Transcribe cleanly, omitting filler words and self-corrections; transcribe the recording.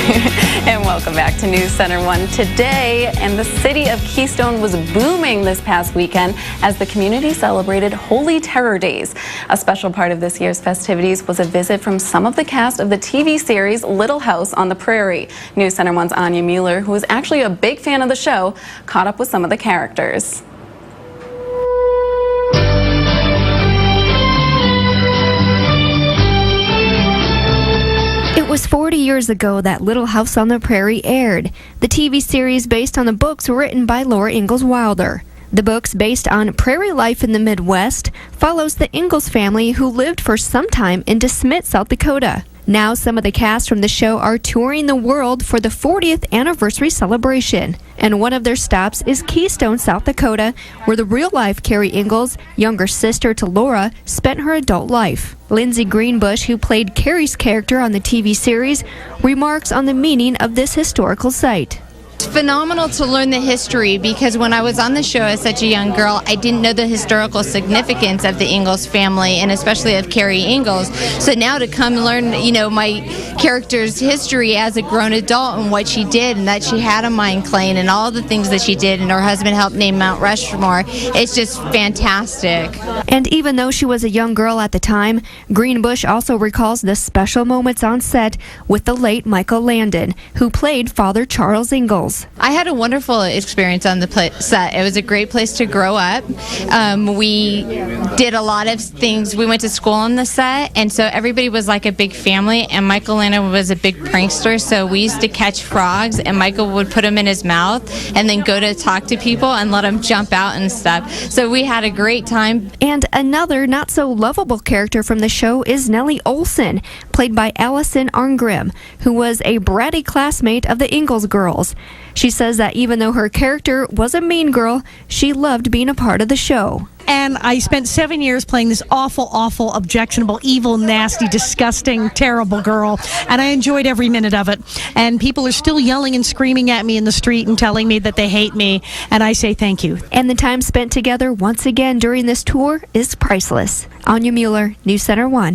And welcome back to News Center 1 today. And the city of Keystone was booming this past weekend as the community celebrated Holy Terror Days. A special part of this year's festivities was a visit from some of the cast of the TV series Little House on the Prairie. News Center 1's Anya, who is actually a big fan of the show, caught up with some of the characters. It was 40 years ago that Little House on the Prairie aired, the TV series based on the books written by Laura Ingalls Wilder. The books, based on prairie life in the Midwest, follows the Ingalls family who lived for some time in DeSmet, South Dakota. Now some of the cast from the show are touring the world for the 40th anniversary celebration. And one of their stops is Keystone, South Dakota, where the real-life Carrie Ingalls, younger sister to Laura, spent her adult life. Lindsay Greenbush, who played Carrie's character on the TV series, remarks on the meaning of this historical site. It's phenomenal to learn the history, because when I was on the show as such a young girl, I didn't know the historical significance of the Ingalls family, and especially of Carrie Ingalls. So now to come learn, my character's history as a grown adult and what she did, and that she had a mine claim and all the things that she did, and her husband helped name Mount Rushmore, it's just fantastic. And even though she was a young girl at the time, Greenbush also recalls the special moments on set with the late Michael Landon, who played Father Charles Ingalls. I had a wonderful experience on the set. It was a great place to grow up. We did a lot of things. We went to school on the set, and so everybody was like a big family, and Michael Landon was a big prankster, so we used to catch frogs, and Michael would put them in his mouth and then go to talk to people and let them jump out and stuff. So we had a great time. And another not-so-lovable character from the show is Nellie Olson, played by Allison Arngrim, who was a bratty classmate of the Ingalls girls. She says that even though her character was a mean girl, she loved being a part of the show. And I spent 7 years playing this awful, objectionable, evil, nasty, disgusting, terrible girl. And I enjoyed every minute of it. And people are still yelling and screaming at me in the street and telling me that they hate me. And I say thank you. And the time spent together once again during this tour is priceless. Anya Mueller, News Center 1.